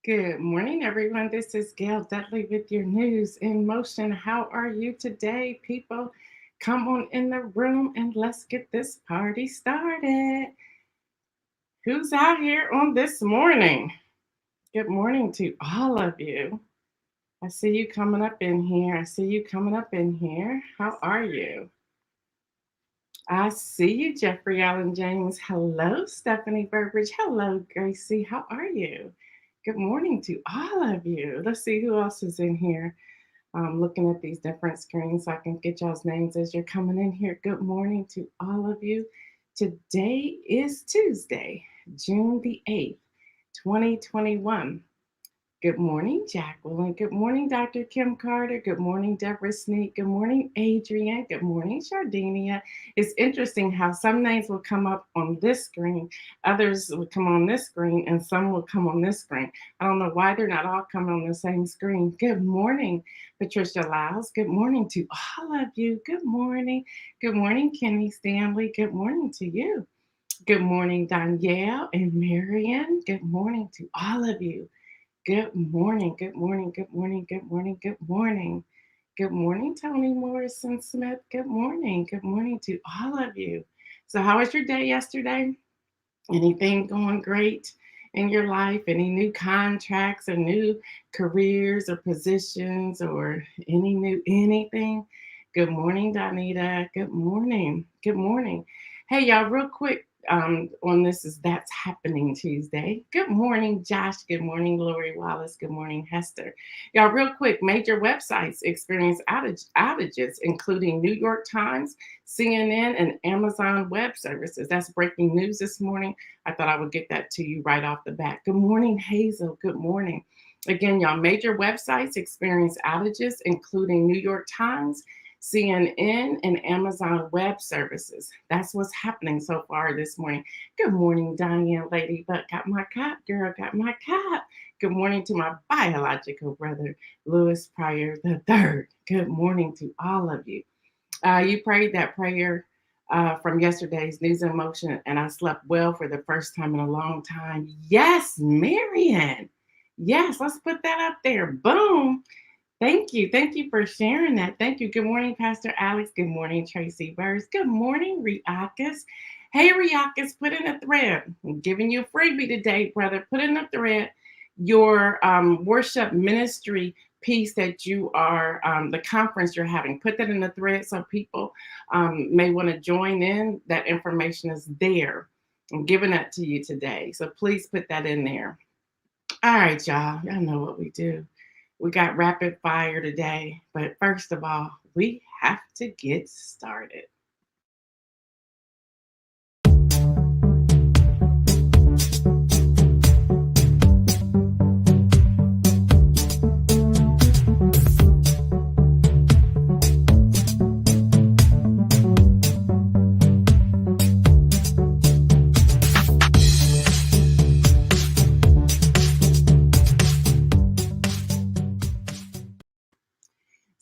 Good morning, everyone. This is Gail Dudley with your news in motion. How are you today, people? Come on in the room and let's get this party started. Who's out here on this morning? Good morning to all of you. I see you coming up in here. I see you coming up in here. How are you? I see you, Jeffrey Allen James. Hello, Stephanie Burbridge. Hello, Gracie. How are you? Good morning to all of you. Let's see who else is in here. Looking at these different screens so I can get y'all's names as you're coming in here. Good morning to all of you. Today is Tuesday, June the 8th, 2021. Good morning, Jacqueline. Good morning, Dr. Kim Carter. Good morning, Deborah Sneak. Good morning, Adrian. Good morning, Shardinia. It's interesting how some names will come up on this screen, others will come on this screen, and some will come on this screen. I don't know why they're not all coming on the same screen. Good morning, Patricia Lyles. Good morning to all of you. Good morning. Good morning, Kenny Stanley. Good morning to you. Good morning, Danielle and Marion. Good morning to all of you. Good morning, good morning, good morning, good morning, good morning. Good morning, Toni Morrison Smith. Good morning. Good morning to all of you. So, how was your day yesterday? Anything going great in your life? Any new contracts or new careers or positions or any new anything? Good morning, Donita. Good morning. Good morning. Hey, y'all, real quick on this is That's Happening Tuesday. Good morning, Josh. Good morning, Lori Wallace. Good morning, Hester. Y'all, real quick, major websites experience outages, including New York Times, CNN, and Amazon Web Services. That's breaking news this morning. I thought I would get that to you right off the bat. Good morning, Hazel. Good morning. Again, y'all, major websites experience outages, including New York Times, CNN, and Amazon Web Services. That's what's happening so far this morning. Good morning, Diane Ladybug. Got my cap, girl. Got my cap. Good morning to my biological brother, Louis Pryor III. Good morning to all of you. You prayed that prayer from yesterday's News in Motion, and I slept well for the first time in a long time. Yes, Marian. Yes, let's put that up there. Boom. Thank you. Thank you for sharing that. Thank you. Good morning, Pastor Alex. Good morning, Tracy Burrs. Good morning, Riakas. Hey, Riakas, put in a thread. I'm giving you a freebie today, brother. Put in a thread your worship ministry piece that you are, the conference you're having. Put that in the thread so people may want to join in. That information is there. I'm giving that to you today. So please put that in there. All right, y'all. Y'all know what we do. We got rapid fire today, but first of all, we have to get started.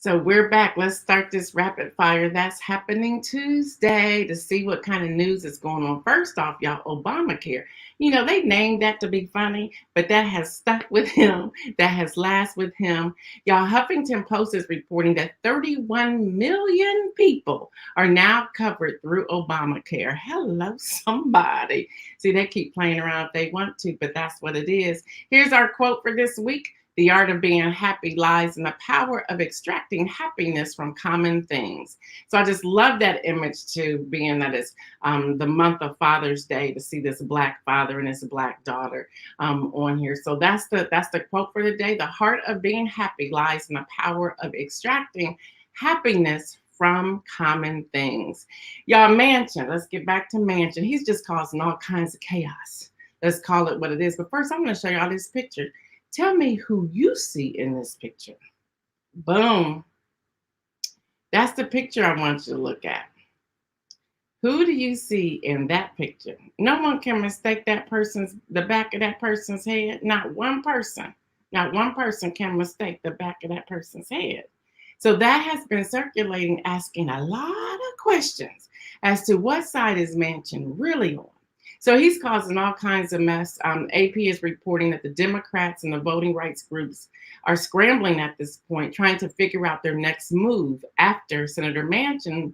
So we're back. Let's start this rapid fire. That's happening Tuesday to see what kind of news is going on. First off, y'all, Obamacare. You know, they named that to be funny, but that has stuck with him. That has lasted with him. Y'all, Huffington Post is reporting that 31 million people are now covered through Obamacare. Hello, somebody. See, they keep playing around if they want to, but that's what it is. Here's our quote for this week. The art of being happy lies in the power of extracting happiness from common things. So I just love that image too, being that it's the month of Father's Day, to see this Black father and his Black daughter on here. So that's the quote for the day. The heart of being happy lies in the power of extracting happiness from common things. Y'all, Manchin, let's get back to Manchin. He's just causing all kinds of chaos. Let's call it what it is. But first, I'm going to show y'all this picture. Tell me who you see in this picture. Boom. That's the picture I want you to look at. Who do you see in that picture? No one can mistake the back of that person's head. Not one person. Not one person can mistake the back of that person's head. So that has been circulating, asking a lot of questions as to what side is Manchin really on. So he's causing all kinds of mess. AP is reporting that the Democrats and the voting rights groups are scrambling at this point, trying to figure out their next move after Senator Manchin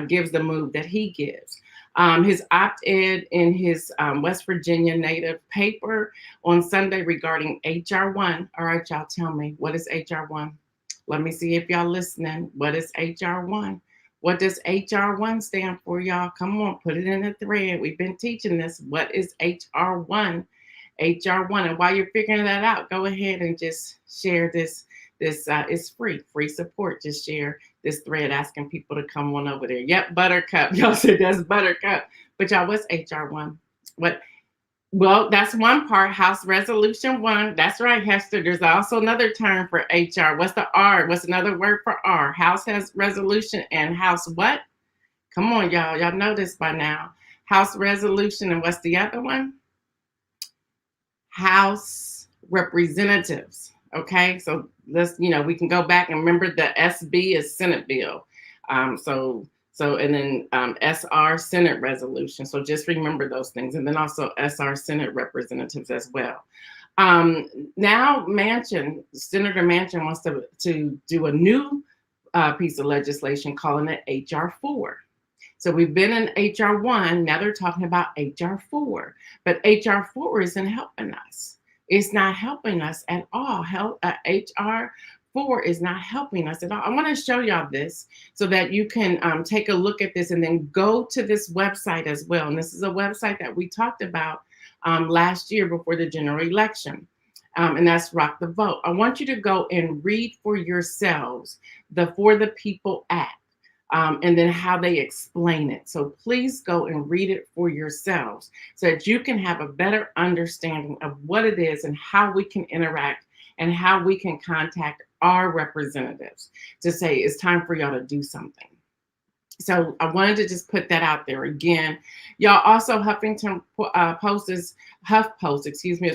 gives the move that he gives. His op-ed in his West Virginia native paper on Sunday regarding HR 1. All right, y'all tell me, what is HR 1? Let me see if y'all listening. What is HR 1? What does HR 1 stand for, y'all? Come on, put it in the thread. We've been teaching this. What is HR 1? HR 1. And while you're figuring that out, go ahead and just share this. This is free support. Just share this thread asking people to come on over there. Yep, Buttercup. Y'all said that's Buttercup. But y'all, what's HR 1? What? Well, that's one part, House Resolution 1. That's right, Hester. There's also another term for HR. What's the R? What's another word for R? House has resolution and House what? Come on, y'all. Y'all know this by now. House Resolution, and what's the other one? House Representatives. Okay, so let's, we can go back and remember the SB is Senate bill. And then SR Senate resolution. So just remember those things. And then also SR Senate representatives as well. Now Senator Manchin wants to do a new piece of legislation calling it HR 4. So we've been in HR 1, now they're talking about HR 4. But HR 4 isn't helping us. It's not helping us at all. HR 4 is not helping us at all. I want to show y'all this so that you can take a look at this and then go to this website as well. And this is a website that we talked about last year before the general election. And that's Rock the Vote. I want you to go and read for yourselves the For the People Act. And then how they explain it. So please go and read it for yourselves so that you can have a better understanding of what it is and how we can interact and how we can contact our representatives to say it's time for y'all to do something. So I wanted to just put that out there again. Y'all, also HuffPost is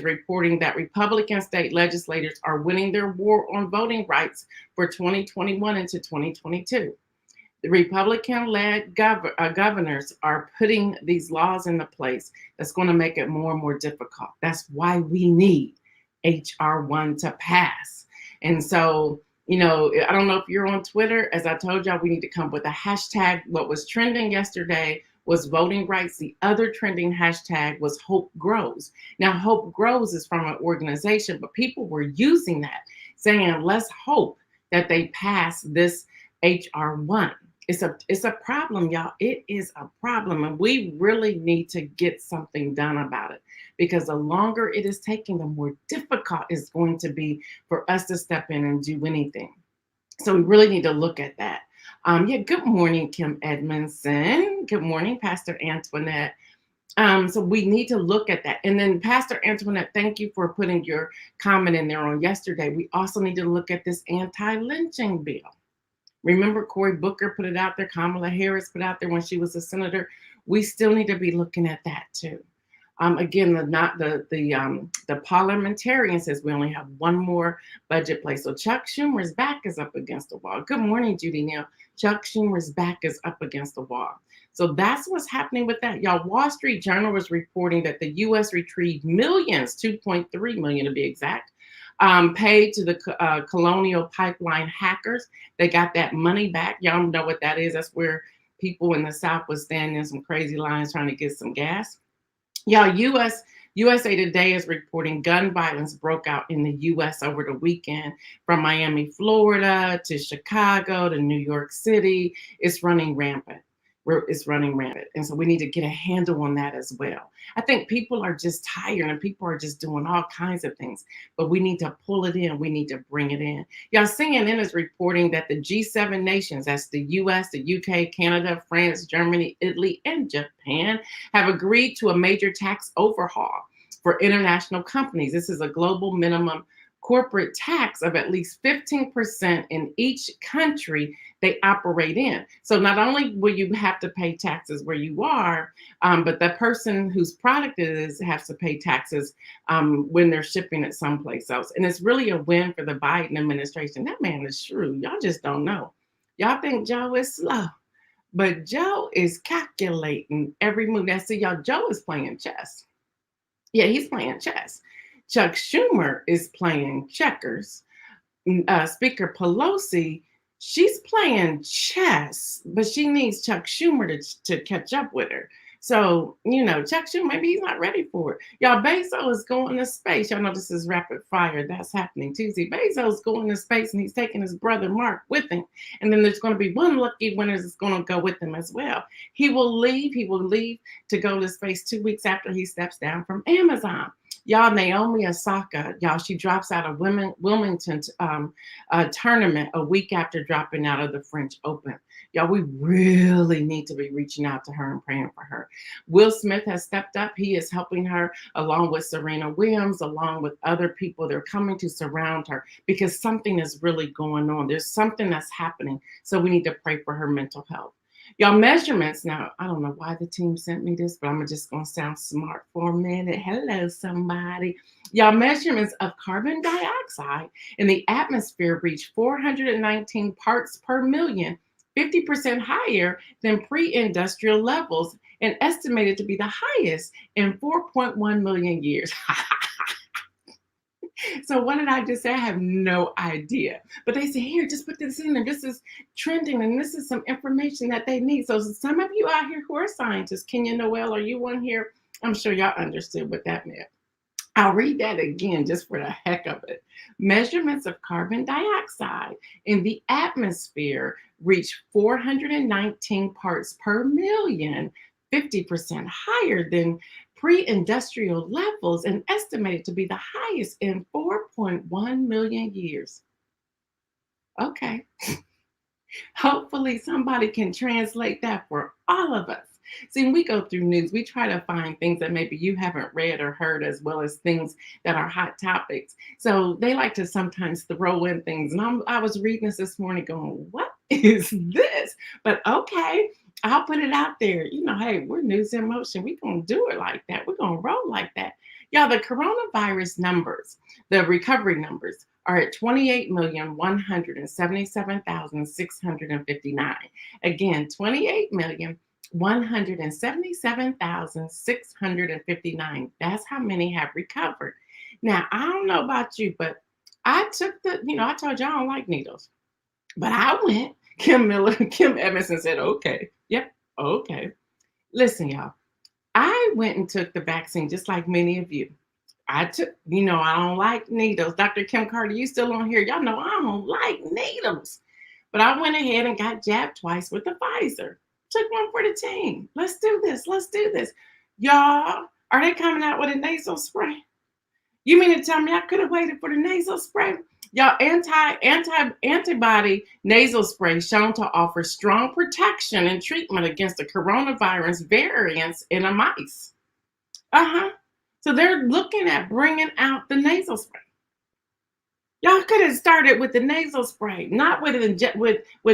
reporting that Republican state legislators are winning their war on voting rights for 2021 into 2022. The Republican-led governors are putting these laws into place that's going to make it more and more difficult. That's why we need HR 1 to pass. And so, I don't know if you're on Twitter. As I told y'all, we need to come up with a hashtag. What was trending yesterday was voting rights. The other trending hashtag was Hope Grows. Now, Hope Grows is from an organization, but people were using that, saying, let's hope that they pass this HR 1. It's a problem, y'all. It is a problem, and we really need to get something done about it, because the longer it is taking, the more difficult it's going to be for us to step in and do anything. So we really need to look at that. Good morning, Kim Edmondson. Good morning, Pastor Antoinette. So we need to look at that. And then Pastor Antoinette, thank you for putting your comment in there on yesterday. We also need to look at this anti-lynching bill. Remember, Cory Booker put it out there. Kamala Harris put it out there when she was a senator. We still need to be looking at that too. Again, the parliamentarian says we only have one more budget play. So Chuck Schumer's back is up against the wall. Good morning, Judy Neal. Chuck Schumer's back is up against the wall. So that's what's happening with that. Y'all, Wall Street Journal was reporting that the U.S. retrieved millions, 2.3 million to be exact, paid to the Colonial Pipeline hackers. They got that money back. Y'all know what that is. That's where people in the South was standing in some crazy lines trying to get some gas. Y'all, USA Today is reporting gun violence broke out in the U.S. over the weekend, from Miami, Florida, to Chicago, to New York City. It's running rampant. And so we need to get a handle on that as well. I think people are just tired and people are just doing all kinds of things, but we need to pull it in. We need to bring it in. Y'all, CNN is reporting that the G7 nations, that's the US, the UK, Canada, France, Germany, Italy, and Japan, have agreed to a major tax overhaul for international companies. This is a global minimum corporate tax of at least 15% in each country they operate in. So not only will you have to pay taxes where you are, but the person whose product it is has to pay taxes when they're shipping it someplace else. And it's really a win for the Biden administration. That man is shrewd. Y'all just don't know. Y'all think Joe is slow. But Joe is calculating every move. Now, see, y'all, Joe is playing chess. Yeah, he's playing chess. Chuck Schumer is playing checkers. Speaker Pelosi, she's playing chess, but she needs Chuck Schumer to catch up with her. So, Chuck Schumer, maybe he's not ready for it. Y'all, Bezos is going to space. Y'all know this is rapid fire. That's happening Tuesday. Bezos is going to space, and he's taking his brother Mark with him. And then there's going to be one lucky winner that's going to go with him as well. He will leave to go to space 2 weeks after he steps down from Amazon. Y'all, Naomi Osaka, y'all, she drops out of Wilmington tournament a week after dropping out of the French Open. Y'all, we really need to be reaching out to her and praying for her. Will Smith has stepped up. He is helping her along with Serena Williams, along with other people. They're coming to surround her because something is really going on. There's something that's happening. So we need to pray for her mental health. Y'all, measurements. Now, I don't know why the team sent me this, but I'm just going to sound smart for a minute. Hello, somebody. Y'all, measurements of carbon dioxide in the atmosphere reached 419 parts per million, 50% higher than pre-industrial levels, and estimated to be the highest in 4.1 million years. So what did I just say? I have no idea. But they say, here, just put this in there. This is trending, and this is some information that they need. So some of you out here who are scientists, Kenya Noel, are you one here? I'm sure y'all understood what that meant. I'll read that again just for the heck of it. Measurements of carbon dioxide in the atmosphere reached 419 parts per million, 50% higher than pre-industrial levels, and estimated to be the highest in 4.1 million years. Okay. Hopefully somebody can translate that for all of us. See, when we go through news, we try to find things that maybe you haven't read or heard, as well as things that are hot topics. So they like to sometimes throw in things. And I was reading this morning going, what is this? But okay, I'll put it out there. Hey, we're News in Motion. We're going to do it like that. We're going to roll like that. Y'all, the coronavirus numbers, the recovery numbers, are at 28,177,659. Again, 28,177,659. That's how many have recovered. Now, I don't know about you, but I took I told you I don't like needles. But I went, Kim Edmondson said, okay, yep, okay. Listen, y'all, I went and took the vaccine just like many of you. I took, I don't like needles. Dr. Kim Carter, you still on here? Y'all know I don't like needles. But I went ahead and got jabbed twice with the Pfizer. Took one for the team. Let's do this. Y'all, are they coming out with a nasal spray? You mean to tell me I could have waited for the nasal spray? Y'all, antibody nasal spray shown to offer strong protection and treatment against the coronavirus variants in a mice. So they're looking at bringing out the nasal spray. Y'all could have started with the nasal spray, not with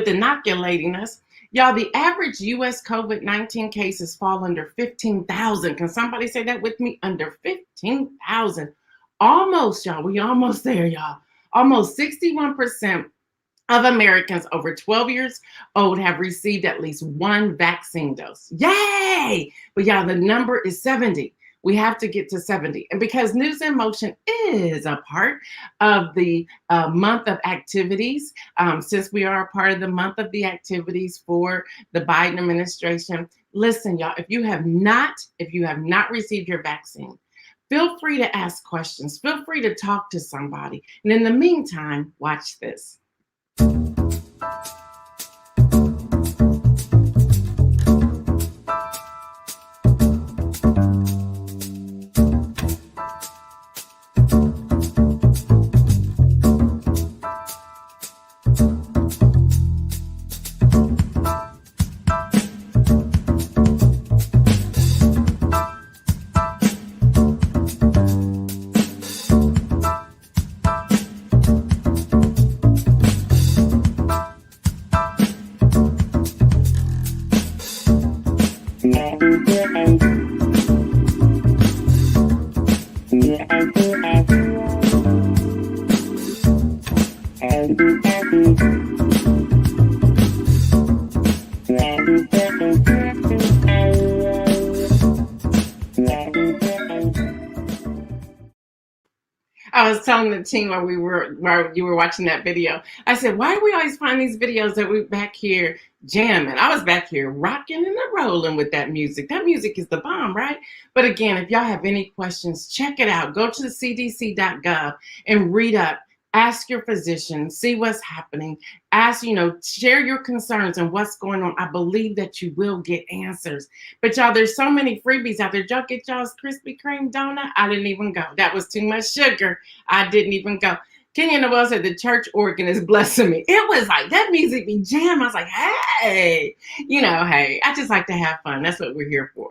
inoculating us. Y'all, the average U.S. COVID-19 cases fall under 15,000. Can somebody say that with me? Under 15,000. Almost, y'all. We almost there, y'all. Almost 61% of Americans over 12 years old have received at least one vaccine dose. Yay! But y'all, the number is 70. We have to get to 70. And because News in Motion is a part of the month of activities, since we are a part of the month of the activities for the Biden administration, listen, y'all, if you have not received your vaccine, feel free to ask questions. Feel free to talk to somebody. And in the meantime, watch this. I was telling the team while you were watching that video. I said, why do we always find these videos that we back here jamming? I was back here rocking and rolling with that music. That music is the bomb, right? But again, if y'all have any questions, check it out. Go to the cdc.gov and read up. Ask your physician, see what's happening. Ask, share your concerns and what's going on. I believe that you will get answers. But y'all, there's so many freebies out there. Did y'all get y'all's Krispy Kreme donut? I didn't even go. That was too much sugar. I didn't even go. Kenya Noel said the church organ is blessing me. It was like that music be jam. I was like, hey, hey, I just like to have fun. That's what we're here for.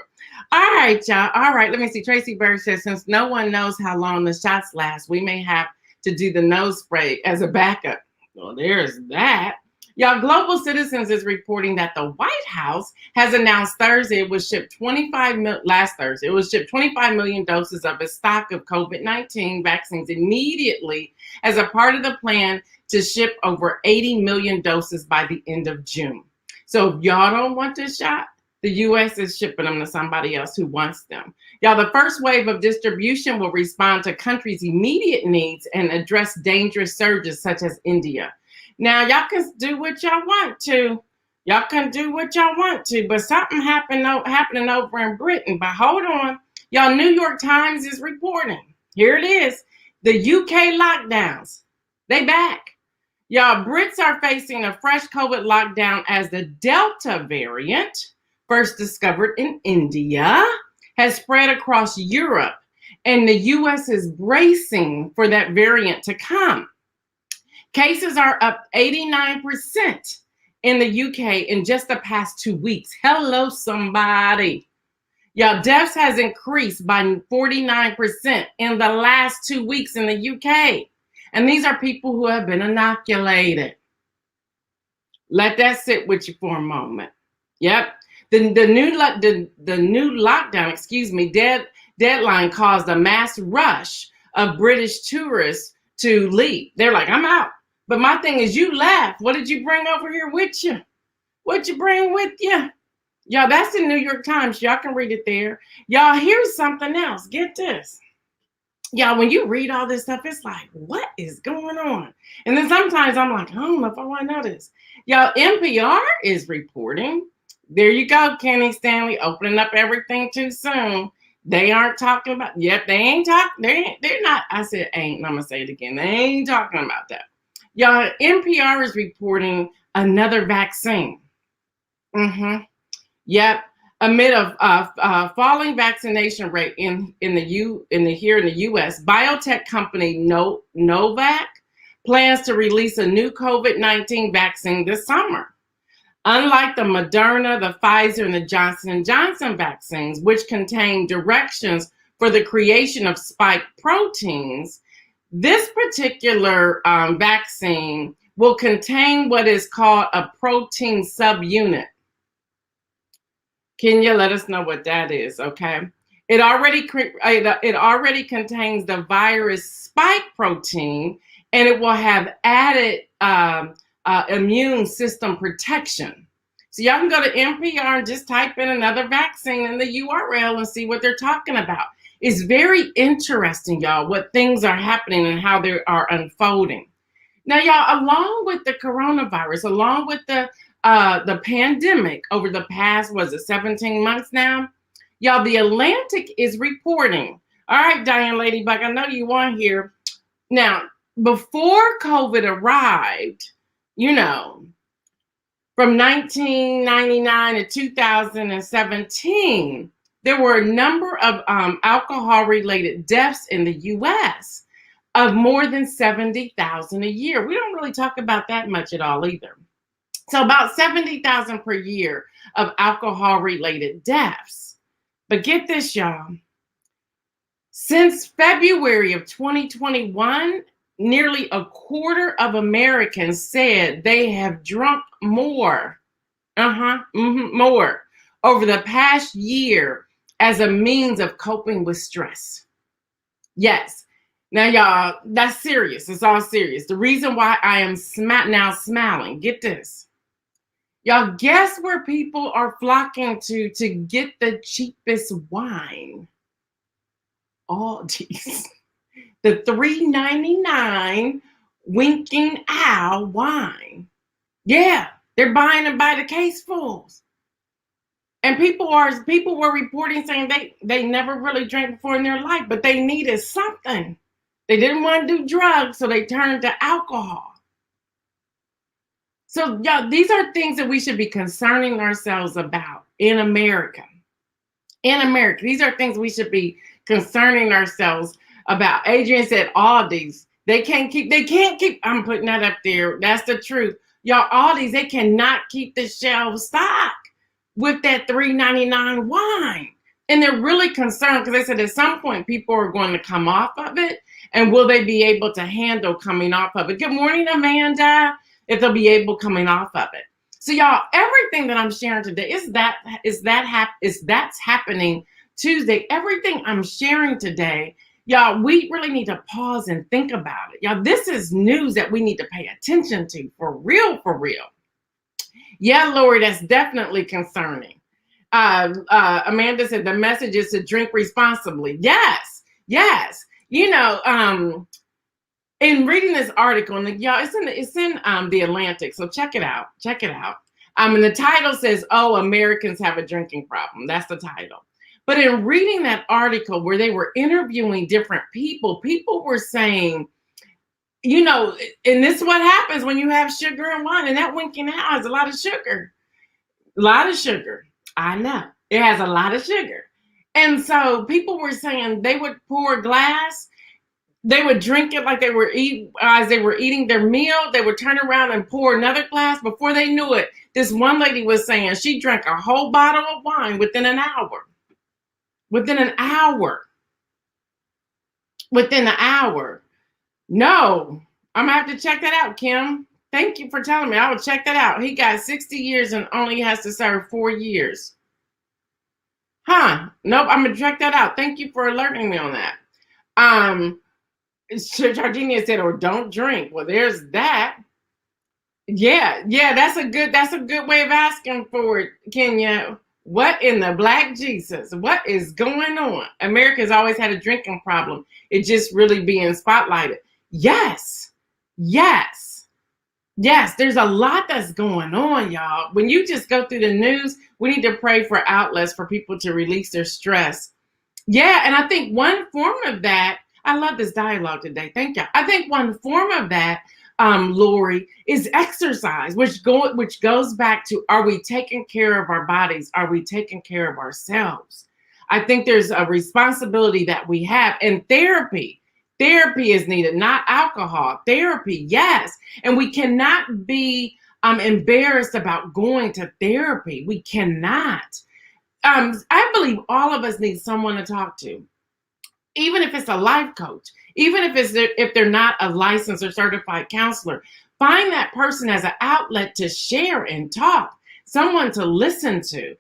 All right, y'all. All right, let me see. Tracy Bird says, since no one knows how long the shots last, we may have to do the nose spray as a backup. Well, there's that. Y'all, Global Citizens is reporting that the White House has announced Thursday it will ship 25 million doses of its stock of COVID-19 vaccines immediately as a part of the plan to ship over 80 million doses by the end of June. So if y'all don't want this shot, the U.S. is shipping them to somebody else who wants them. Y'all, the first wave of distribution will respond to countries' immediate needs and address dangerous surges such as India. Now, y'all can do what y'all want to. Y'all can do what y'all want to, but something happening over in Britain. But hold on. Y'all, New York Times is reporting. Here it is. The UK lockdowns. They back. Y'all, Brits are facing a fresh COVID lockdown as the Delta variant, first discovered in India, has spread across Europe, and the U.S. is bracing for that variant to come. Cases are up 89% in the UK in just the past 2 weeks. Hello, somebody. Y'all, deaths has increased by 49% in the last 2 weeks in the UK. And these are people who have been inoculated. Let that sit with you for a moment. Yep. The new lockdown, deadline caused a mass rush of British tourists to leave. They're like, I'm out. But my thing is, you left. What did you bring over here with you? What'd you bring with you? Y'all, that's in New York Times. Y'all can read it there. Y'all, here's something else. Get this. Y'all, when you read all this stuff, it's like, what is going on? And then sometimes I'm like, I don't know if I want to know this. Y'all, NPR is reporting. There you go, Kenny Stanley, opening up everything too soon. They aren't talking about, yep, they ain't talking, they're not, I said ain't, and I'm going to say it again. They ain't talking about that. Y'all, NPR is reporting another vaccine. Yep. Amid a falling vaccination rate in the U.S., biotech company Novak plans to release a new COVID-19 vaccine this summer. Unlike the Moderna, the Pfizer, and the Johnson & Johnson vaccines, which contain directions for the creation of spike proteins, this particular vaccine will contain what is called a protein subunit. Can you let us know what that is, okay? It already contains the virus spike protein, and it will have added immune system protection. So y'all can go to NPR and just type in another vaccine in the URL and see what they're talking about. It's very interesting, y'all, what things are happening and how they are unfolding. Now, y'all, along with the coronavirus, along with the pandemic over the past, 17 months now? Y'all, the Atlantic is reporting. All right, Diane Ladybug, I know you want here. Now, before COVID arrived, from 1999 to 2017, there were a number of alcohol-related deaths in the U.S. of more than 70,000 a year. We don't really talk about that much at all either. So about 70,000 per year of alcohol-related deaths. But get this, y'all. Since February of 2021, nearly a quarter of Americans said they have drunk more, more over the past year as a means of coping with stress. Yes. Now, y'all, that's serious. It's all serious. The reason why I am now smiling, get this. Y'all, guess where people are flocking to get the cheapest wine? Aldi's. The $3.99 winking owl wine. Yeah, they're buying them by the casefuls. And people were reporting saying they never really drank before in their life, but they needed something. They didn't want to do drugs, so they turned to alcohol. So, y'all, these are things that we should be concerning ourselves about in America. In America, these are things we should be concerning ourselves about. Adrian said Aldi's, they can't keep, I'm putting that up there. That's the truth. Y'all, Aldi's, they cannot keep the shelves stocked with that $3.99 wine. And they're really concerned because they said at some point people are going to come off of it. And will they be able to handle coming off of it? Good morning, Amanda. If they'll be able coming off of it. So y'all, everything that I'm sharing today that's happening Tuesday. Everything I'm sharing today, y'all, we really need to pause and think about it. Y'all, this is news that we need to pay attention to for real, for real. Yeah, Lori, that's definitely concerning. Amanda said the message is to drink responsibly. Yes. You know, in reading this article, and y'all, it's in the Atlantic, so check it out. And the title says, "Oh, Americans have a drinking problem." That's the title. But in reading that article where they were interviewing different people were saying, you know, and this is what happens when you have sugar and wine, and that winking out has a lot of sugar. A lot of sugar. I know. It has a lot of sugar. And so people were saying they would pour a glass, they would drink it like as they were eating their meal. They would turn around and pour another glass. Before they knew it, this one lady was saying she drank a whole bottle of wine within an hour. Within an hour. No, I'm gonna have to check that out, Kim. Thank you for telling me. I will check that out. He got 60 years and only has to serve 4 years. Nope, I'm gonna check that out. Thank you for alerting me on that. Georgina said, or don't drink. Well, there's that. Yeah, that's a good way of asking for it, Kenya. What in the black Jesus? What is going on? America's always had a drinking problem. It just really being spotlighted. Yes. There's a lot that's going on, y'all. When you just go through the news, we need to pray for outlets for people to release their stress. Yeah, and I think one form of that, I love this dialogue today. Thank you. I think one form of that, Lori, is exercise, which goes back to, are we taking care of our bodies? Are we taking care of ourselves? I think there's a responsibility that we have, and therapy. Therapy is needed, not alcohol. Therapy, yes. And we cannot be embarrassed about going to therapy. We cannot. I believe all of us need someone to talk to, even if it's a life coach, even if they're not a licensed or certified counselor. Find that person as an outlet to share and talk, someone to listen to.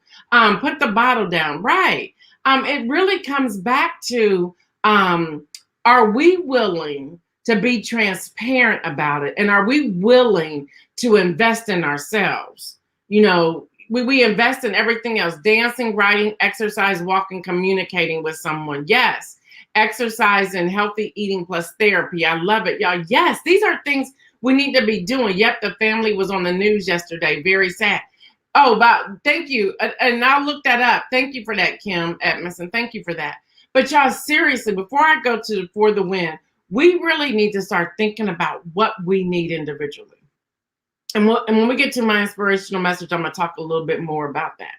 Put the bottle down, right? It really comes back to, are we willing to be transparent about it? And are we willing to invest in ourselves? You know, we invest in everything else: dancing, writing, exercise, walking, communicating with someone. Yes. Exercise and healthy eating plus therapy. I love it, y'all. Yes, these are things we need to be doing. Yep, the family was on the news yesterday. Very sad. Oh, thank you. And I'll look that up. Thank you for that, Kim Edmondson. Thank you for that. But y'all, seriously, before I go to For the Win, we really need to start thinking about what we need individually. And when we get to my inspirational message, I'm going to talk a little bit more about that.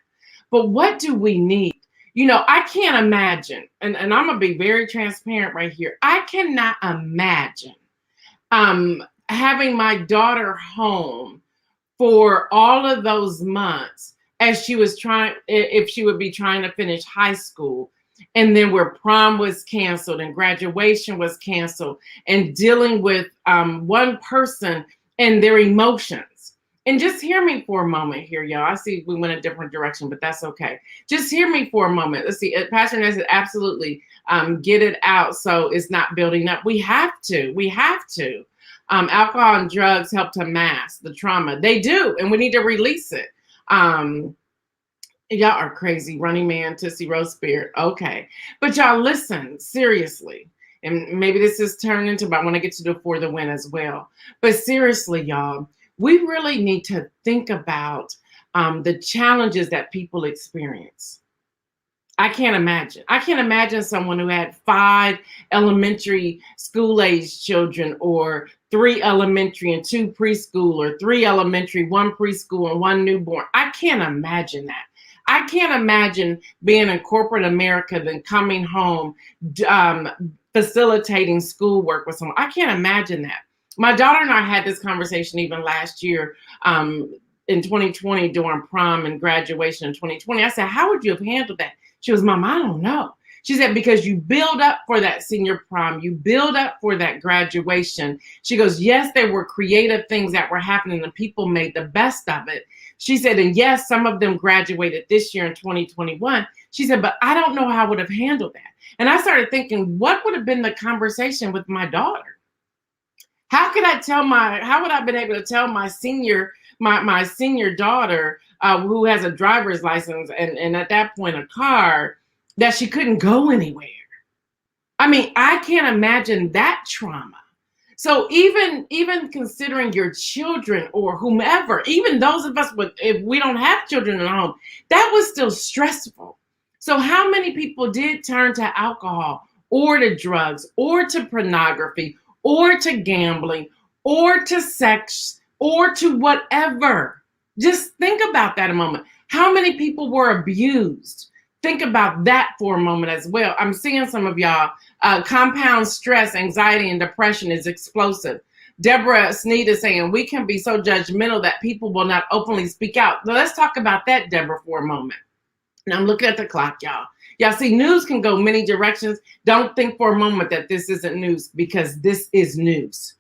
But what do we need? You know, I can't imagine, and I'm going to be very transparent right here. I cannot imagine having my daughter home for all of those months as she was if she would be trying to finish high school. And then where prom was canceled and graduation was canceled, and dealing with one person and their emotions. And just hear me for a moment here, y'all. I see we went a different direction, but that's okay. Just hear me for a moment. Let's see. Pastor Ness said, absolutely, get it out so it's not building up. We have to. Alcohol and drugs help to mask the trauma. They do, and we need to release it. Y'all are crazy. Running Man, Tootsie Rose Spirit. Okay. But y'all, listen, seriously. And maybe this is turned into, but I want to get to the for the win as well. But seriously, y'all, we really need to think about the challenges that people experience. I can't imagine. I can't imagine someone who had 5 elementary school age children, or 3 elementary and 2 preschool, or 3 elementary, 1 preschool, and 1 newborn. I can't imagine that. I can't imagine being in corporate America, then coming home, um, facilitating schoolwork with someone. I can't imagine that. My daughter and I had this conversation even last year, in 2020, during prom and graduation in 2020. I said, how would you have handled that? She was, Mom, I don't know. She said, because you build up for that senior prom, you build up for that graduation. She goes, yes, there were creative things that were happening and people made the best of it. She said, and yes, some of them graduated this year in 2021. She said, but I don't know how I would have handled that. And I started thinking, what would have been the conversation with my daughter? How would I have been able to tell my senior daughter, who has a driver's license and at that point a car, that she couldn't go anywhere? I mean, I can't imagine that trauma. So even considering your children or whomever, even those of us if we don't have children at home, that was still stressful. So how many people did turn to alcohol or to drugs or to pornography or to gambling or to sex or to whatever? Just think about that a moment. How many people were abused? Think about that for a moment as well. I'm seeing some of y'all, compound stress, anxiety, and depression is explosive. Deborah Sneed is saying, we can be so judgmental that people will not openly speak out. Now, let's talk about that, Deborah, for a moment. Now I'm looking at the clock, y'all. Y'all see, news can go many directions. Don't think for a moment that this isn't news, because this is news.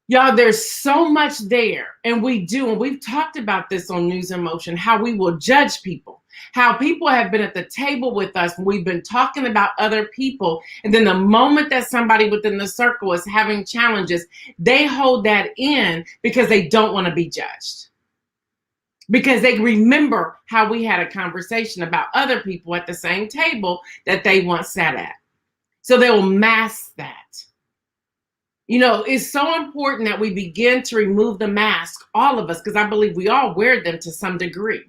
Y'all, there's so much there. And we've talked about this on News in Motion, how we will judge people, how people have been at the table with us. We've been talking about other people. And then the moment that somebody within the circle is having challenges, they hold that in because they don't want to be judged. Because they remember how we had a conversation about other people at the same table that they once sat at. So they will mask that. You know, it's so important that we begin to remove the mask, all of us, because I believe we all wear them to some degree.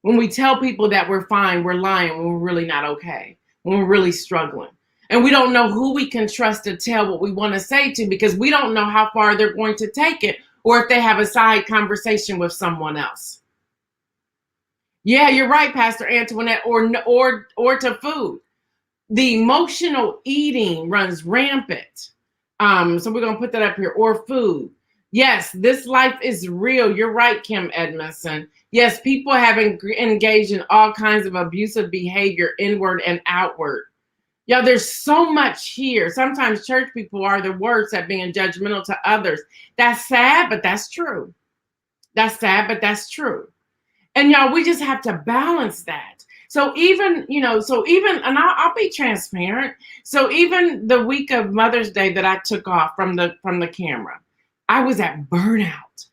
When we tell people that we're fine, we're lying when we're really not okay, when we're really struggling. And we don't know who we can trust to tell what we want to say to, because we don't know how far they're going to take it, or if they have a side conversation with someone else. Yeah, you're right, Pastor Antoinette, or to food. The emotional eating runs rampant. So we're going to put that up here, or food. Yes, this life is real. You're right, Kim Edmondson. Yes, people have engaged in all kinds of abusive behavior, inward and outward. Yeah, there's so much here. Sometimes church people are the worst at being judgmental to others. That's sad, but that's true. That's sad, but that's true. And y'all, we just have to balance that. So even, and I'll be transparent. So even the week of Mother's Day that I took off from the camera, I was at burnout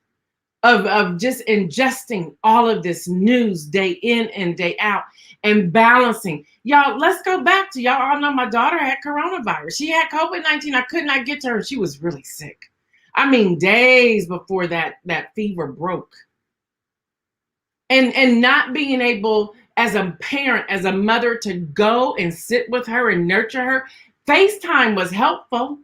of just ingesting all of this news day in and day out and balancing. Y'all, let's go back to, y'all all know my daughter had coronavirus. She had COVID-19. I could not get to her. She was really sick. I mean, days before that fever broke. And not being able, as a parent, as a mother, to go and sit with her and nurture her. FaceTime was helpful,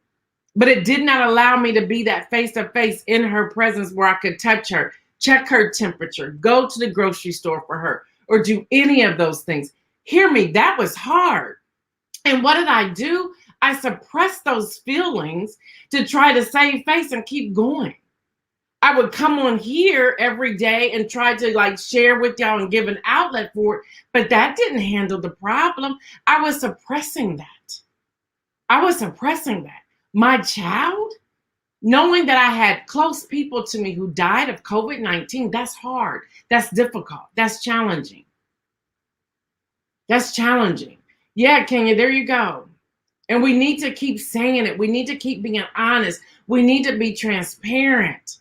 but it did not allow me to be that face-to-face in her presence where I could touch her, check her temperature, go to the grocery store for her, or do any of those things. Hear me, that was hard. And what did I do? I suppressed those feelings to try to save face and keep going. I would come on here every day and try to share with y'all and give an outlet for it, but that didn't handle the problem. I was suppressing that. My child, knowing that I had close people to me who died of COVID-19, that's hard. That's difficult. That's challenging. Yeah, Kenya, there you go. And we need to keep saying it. We need to keep being honest. We need to be transparent.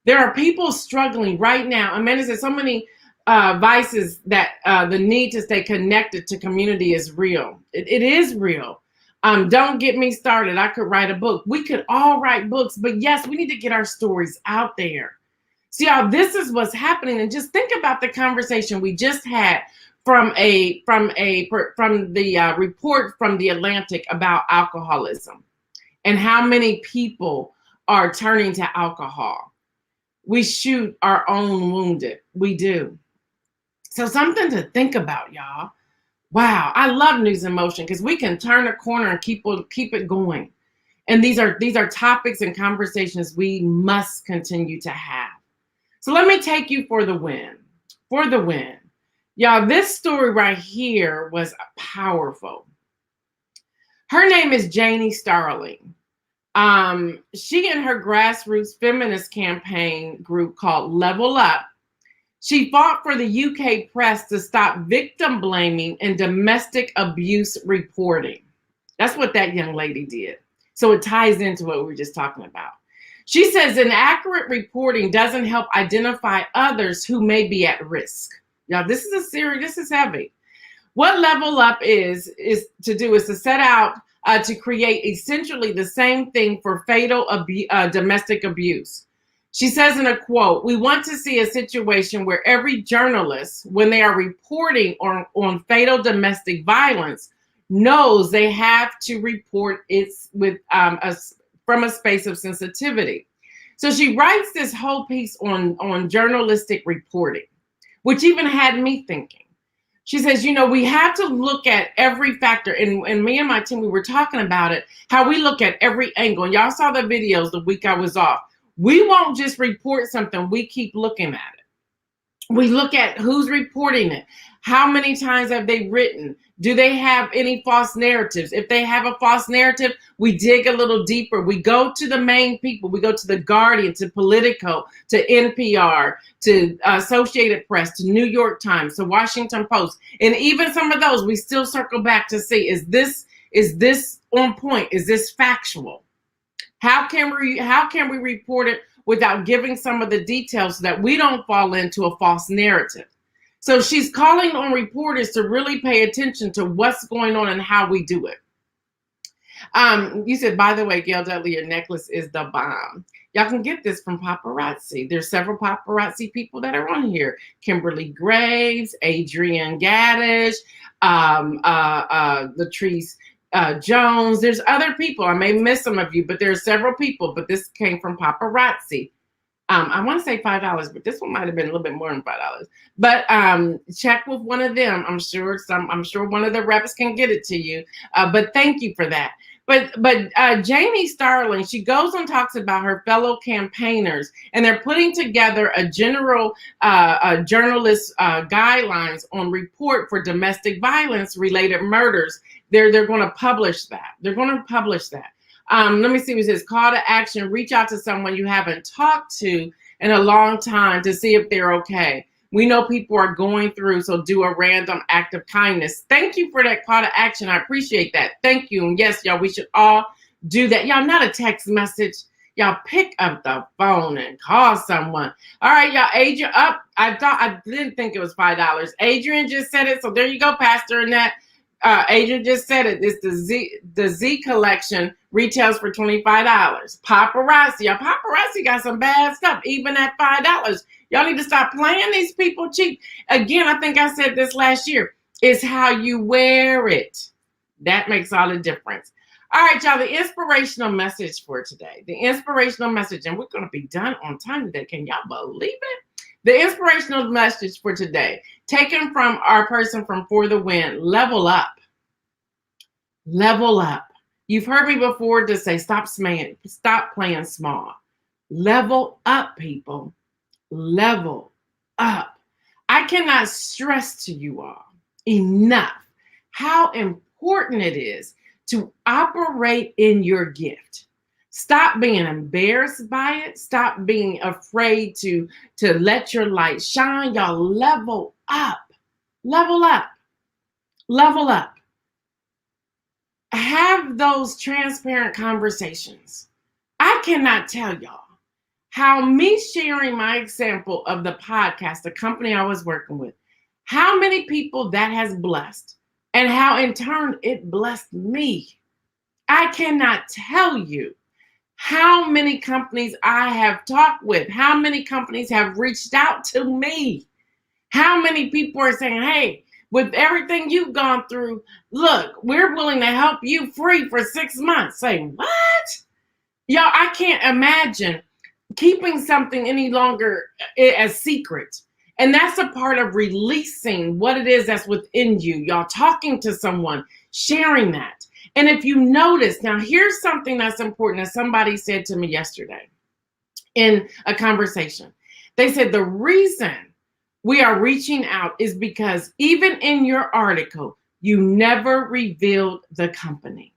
There are people struggling right now. Amanda said so many vices that the need to stay connected to community is real. It is real. Don't get me started. I could write a book. We could all write books, but yes, we need to get our stories out there. See how this is what's happening, and just think about the conversation we just had from the report from the Atlantic about alcoholism and how many people are turning to alcohol. We shoot our own wounded. We do. So something to think about, y'all. Wow, I love News in Motion because we can turn a corner and keep it going. And these are topics and conversations we must continue to have. So let me take you for the win. For the win. Y'all, this story right here was powerful. Her name is Janie Starling. She and her grassroots feminist campaign group called Level Up, she fought for the UK press to stop victim blaming and domestic abuse reporting. That's what that young lady did. So it ties into what we were just talking about. She says inaccurate reporting doesn't help identify others who may be at risk. Now, this is heavy. What Level Up is to set out to create essentially the same thing for fatal domestic abuse. She says in a quote, "We want to see a situation where every journalist, when they are reporting on fatal domestic violence, knows they have to report it from a space of sensitivity." So she writes this whole piece on journalistic reporting, which even had me thinking. She says, we have to look at every factor. And me and my team, we were talking about it, how we look at every angle. And y'all saw the videos the week I was off. We won't just report something. We keep looking at it. We look at who's reporting it. How many times have they written? Do they have any false narratives? If they have a false narrative, we dig a little deeper. We go to the main people. We go to The Guardian, to Politico, to NPR, to Associated Press, to New York Times, to Washington Post. And even some of those, we still circle back to see, is this on point? Is this factual? How can we report it without giving some of the details so that we don't fall into a false narrative? So she's calling on reporters to really pay attention to what's going on and how we do it. You said, by the way, Gail Dudley, your necklace is the bomb. Y'all can get this from paparazzi. There's several paparazzi people that are on here. Kimberly Graves, Adrienne Gaddish, Latrice Jones. There's other people. I may miss some of you, but there are several people. But this came from paparazzi. I want to say $5, but this one might have been a little bit more than $5. But check with one of them. I'm sure one of the reps can get it to you. But thank you for that. But Janie Starling, she goes and talks about her fellow campaigners, and they're putting together a general journalist guidelines on report for domestic violence related murders. They're going to publish that. Let me see what it says. Call to action. Reach out to someone you haven't talked to in a long time to see if they're okay. We know people are going through, so do a random act of kindness. Thank you for that call to action. I appreciate that. Thank you. And yes, y'all, we should all do that. Y'all, not a text message. Y'all pick up the phone and call someone. All right, y'all. Adrian, up. I didn't think it was $5. Adrian just said it. So there you go, Pastor Annette. Adrian just said it. It's the Z collection retails for $25. Paparazzi. Y'all, paparazzi got some bad stuff, even at $5. Y'all need to stop playing these people cheap. Again, I think I said this last year. It's how you wear it. That makes all the difference. All right, y'all, the inspirational message for today. The inspirational message, and we're going to be done on time today. Can y'all believe it? The inspirational message for today, taken from our person from For the Win, level up. Level up. You've heard me before to say, stop playing small. Level up, people. Level up. I cannot stress to you all enough how important it is to operate in your gift. Stop being embarrassed by it. Stop being afraid to let your light shine. Y'all level up. Level up. Level up. Have those transparent conversations. I cannot tell y'all how me sharing my example of the podcast, the company I was working with, how many people that has blessed, and how in turn it blessed me. I cannot tell you how many companies I have talked with, how many companies have reached out to me, how many people are saying, hey, with everything you've gone through, look, we're willing to help you free for 6 months. Say, what? Y'all, I can't imagine keeping something any longer as secret. And that's a part of releasing what it is that's within you. Y'all talking to someone, sharing that. And if you notice, now here's something that's important that somebody said to me yesterday in a conversation. They said the reason we are reaching out is because even in your article, you never revealed the company.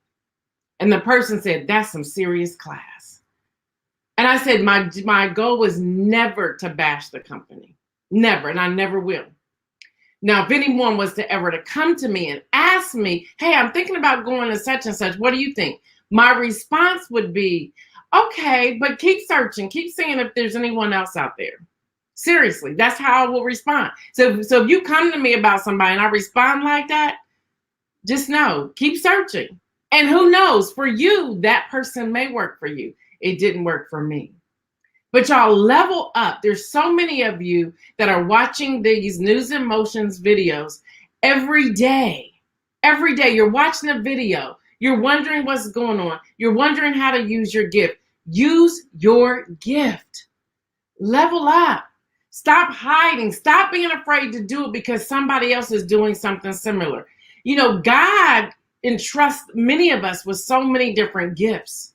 And the person said, that's some serious class. And I said, my goal was never to bash the company. Never, and I never will. Now, if anyone was to ever to come to me and ask me, hey, I'm thinking about going to such and such, what do you think? My response would be, okay, but keep searching, keep seeing if there's anyone else out there. Seriously, that's how I will respond. So if you come to me about somebody and I respond like that, just know, keep searching. And who knows, for you, that person may work for you. It didn't work for me. But y'all level up. There's so many of you that are watching these News and Motions videos every day. Every day you're watching a video. You're wondering what's going on. You're wondering how to use your gift. Use your gift. Level up. Stop hiding. Stop being afraid to do it because somebody else is doing something similar. You know, God entrusts many of us with so many different gifts.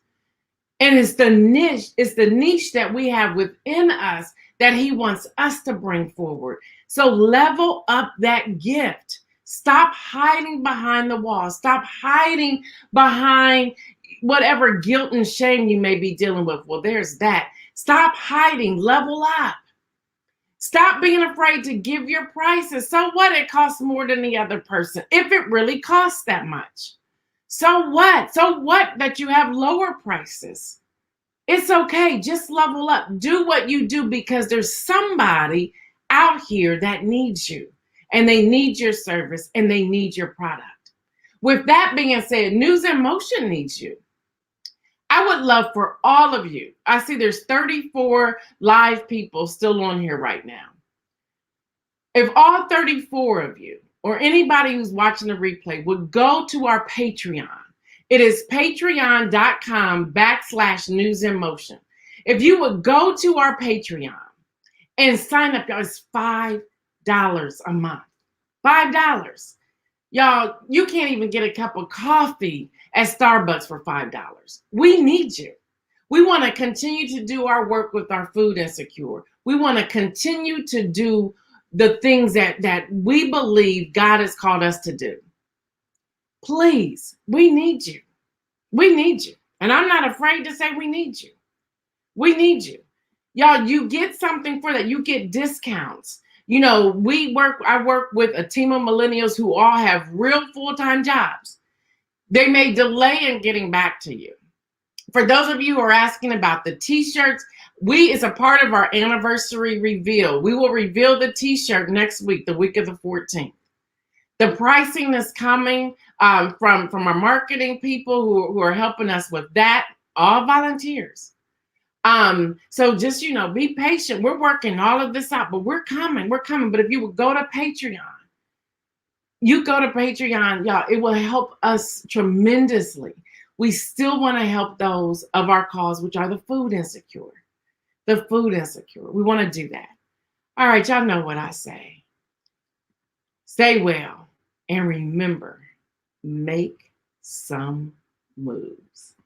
And it's the niche that we have within us that he wants us to bring forward. So level up that gift. Stop hiding behind the wall. Stop hiding behind whatever guilt and shame you may be dealing with. Well, there's that. Stop hiding. Level up. Stop being afraid to give your prices. So what? It costs more than the other person. If it really costs that much. So what? So what that you have lower prices? It's okay. Just level up. Do what you do because there's somebody out here that needs you and they need your service and they need your product. With that being said, News and Motion needs you. I would love for all of you. I see there's 34 live people still on here right now. If all 34 of you or anybody who's watching the replay would go to our Patreon, it is patreon.com/News and Motion. If you would go to our Patreon and sign up, y'all, it's $5 a month. $5. Y'all, you can't even get a cup of coffee at Starbucks for $5. We need you. We want to continue to do our work with our food insecure. We want to continue to do the things that we believe God has called us to do. Please, we need you. We need you. And I'm not afraid to say we need you. We need you. Y'all, you get something for that. You get discounts. You know, I work with a team of millennials who all have real full-time jobs. They may delay in getting back to you. For those of you who are asking about the t-shirts, it's a part of our anniversary reveal. We will reveal the t-shirt next week, the week of the 14th. The pricing is coming from our marketing people who are helping us with that, all volunteers. So just, be patient. We're working all of this out, but we're coming. But if you would go to Patreon, y'all, it will help us tremendously. We still want to help those of our cause, which are the food insecure. The food insecure. We want to do that. All right, y'all know what I say. Stay well. And remember, make some moves.